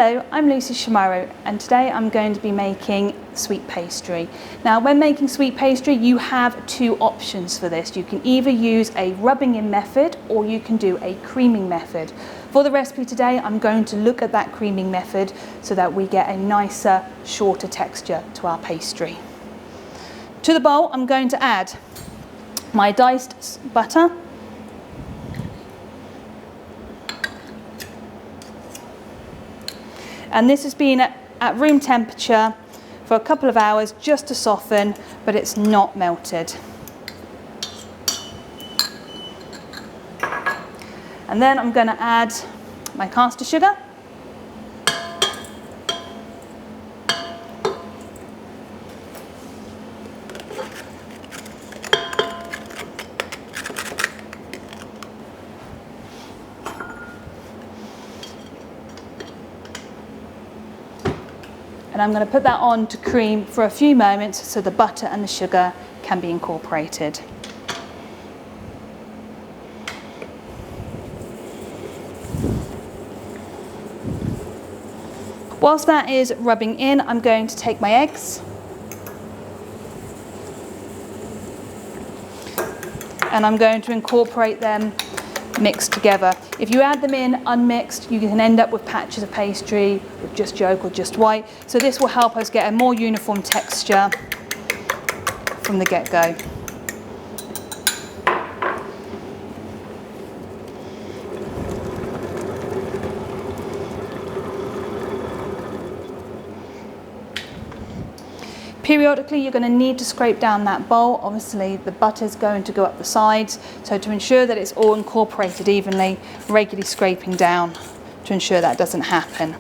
Hello, I'm Lucy Shamaro and today I'm going to be making sweet pastry. Now when making sweet pastry you have two options for this. You can either use a rubbing in method or you can do a creaming method. For the recipe today I'm going to look at that creaming method so that we get a nicer, shorter texture to our pastry. To the bowl I'm going to add my diced butter, and this has been at room temperature for a couple of hours just to soften, but it's not melted. And then I'm going to add my caster sugar. And I'm going to put that on to cream for a few moments so the butter and the sugar can be incorporated. Whilst that is rubbing in, I'm going to take my eggs and I'm going to incorporate them mixed together. If you add them in unmixed, you can end up with patches of pastry with just yolk or just white. So this will help us get a more uniform texture from the get-go. Periodically you're going to need to scrape down that bowl. Obviously the butter is going to go up the sides, so to ensure that it's all incorporated evenly, regularly scraping down to ensure that doesn't happen.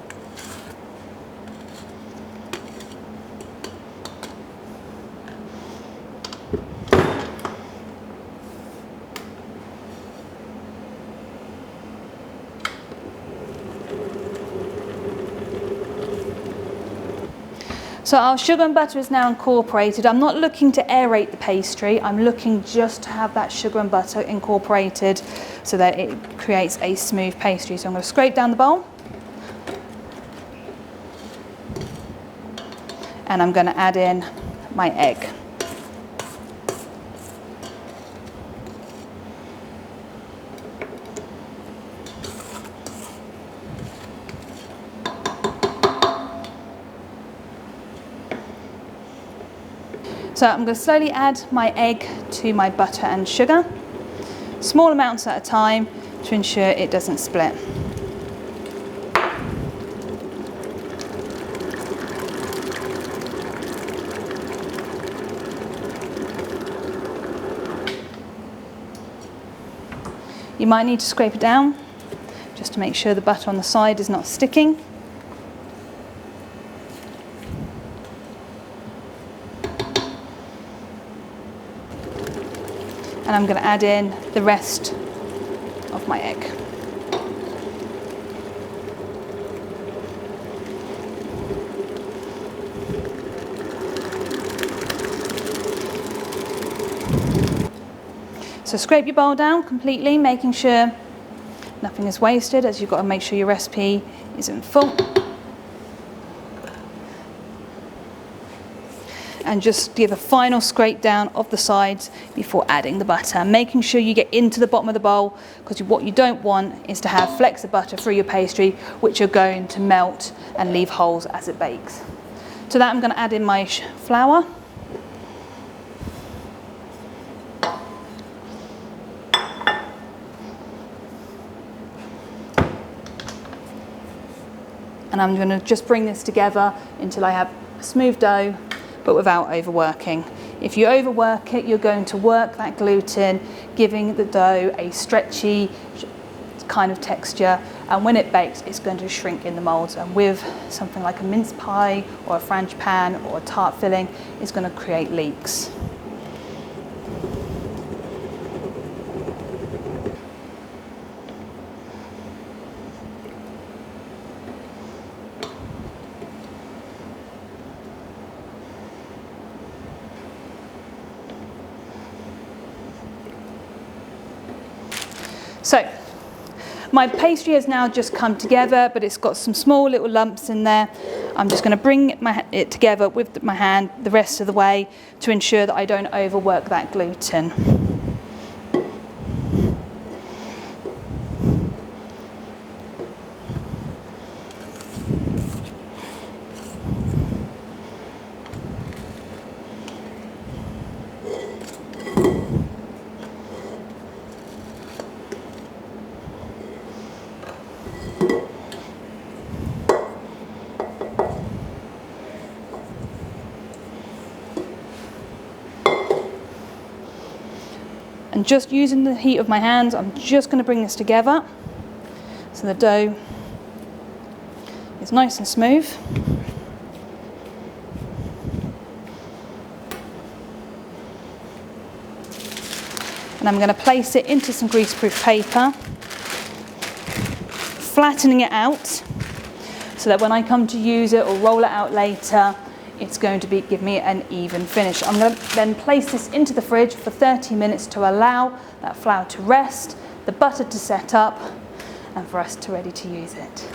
So our sugar and butter is now incorporated. I'm not looking to aerate the pastry, I'm looking just to have that sugar and butter incorporated so that it creates a smooth pastry. So I'm going to scrape down the bowl and I'm going to add in my egg. So I'm going to slowly add my egg to my butter and sugar, small amounts at a time to ensure it doesn't split. You might need to scrape it down just to make sure the butter on the side is not sticking. And I'm going to add in the rest of my egg. So scrape your bowl down completely, making sure nothing is wasted, as you've got to make sure your recipe isn't full. And just give a final scrape down of the sides before adding the butter, making sure you get into the bottom of the bowl, because what you don't want is to have flecks of butter through your pastry which are going to melt and leave holes as it bakes. To that I'm going to add in my flour. And I'm going to just bring this together until I have a smooth dough, but without overworking. If you overwork it, you're going to work that gluten, giving the dough a stretchy kind of texture, and when it bakes it's going to shrink in the moulds, and with something like a mince pie or a frangipan or a tart filling, it's going to create leaks. So My pastry has now just come together, but it's got some small little lumps in there. I'm just going to bring it together with my hand the rest of the way to ensure that I don't overwork that gluten. And just using the heat of my hands, I'm just going to bring this together so the dough is nice and smooth. And I'm going to place it into some greaseproof paper, flattening it out so that when I come to use it or roll it out later, it's going to give me an even finish. I'm going to then place this into the fridge for 30 minutes to allow that flour to rest, the butter to set up, and for us to ready to use it.